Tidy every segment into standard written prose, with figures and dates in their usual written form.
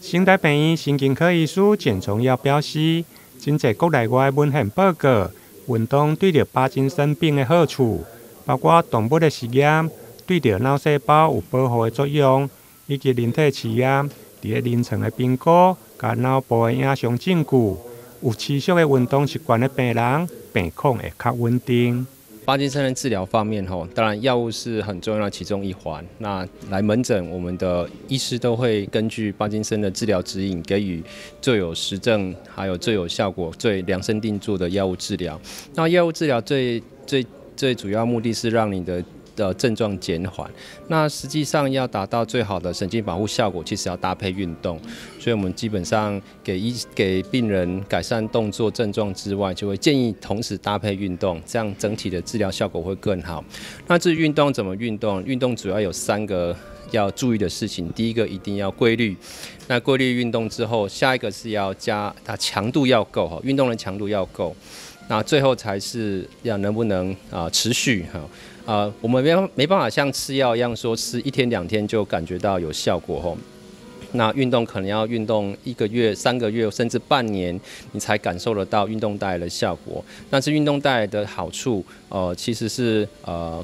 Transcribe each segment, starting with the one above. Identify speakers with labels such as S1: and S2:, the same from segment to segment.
S1: 新台病院神经科医师简崇耀表示，真侪国内外文献报告，运动对着帕金森病的好处，包括动物的实验对着脑细胞有保护的作用，以及人体试验伫个临床的评估甲脑部的影像证据，有持续的运动习惯的病人，病况会较稳定。
S2: 帕金森的治疗方面，当然药物是很重要的其中一环。那来门诊，我们的医师都会根据帕金森的治疗指引，给予最有实证、还有最有效果、最量身定做的药物治疗。那药物治疗最主要目的是让你的症状减缓，那实际上要达到最好的神经保护效果，其实要搭配运动。所以我们基本上给病人改善动作症状之外，就会建议同时搭配运动，这样整体的治疗效果会更好。那至于运动怎么运动？运动主要有3个要注意的事情。第一个一定要规律，那规律运动之后，下一个是要加它强度要够，运动的强度要够。那最后才是要能不能持续我们没办法像吃药一样说吃1天2天就感觉到有效果那运动可能要运动1个月、3个月，甚至半年，你才感受得到运动带来的效果。但是运动带来的好处，其实是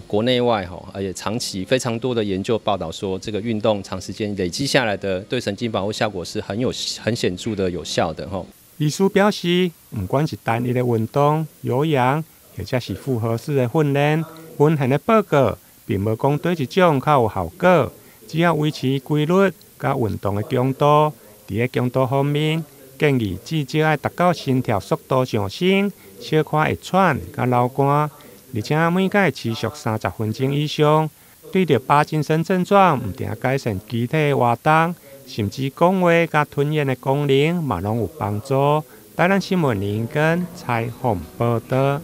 S2: 国内外而且长期非常多的研究报道说，这个运动长时间累积下来的对神经保护效果是很显著的有效的
S1: 医师表示，不管是单一的运动、有氧，或者是复合式的训练，文献的报告并无讲对一种较有效果，只要维持规律甲运动的强度。伫个强度方面，建议至少要达到心跳速度上升，小可会喘甲流汗，而且每天持续30分钟以上。对着帕金森症状，唔定改善机体的活动，甚至讲话甲吞咽的功能，嘛拢有帮助。台南新闻林根采访报道。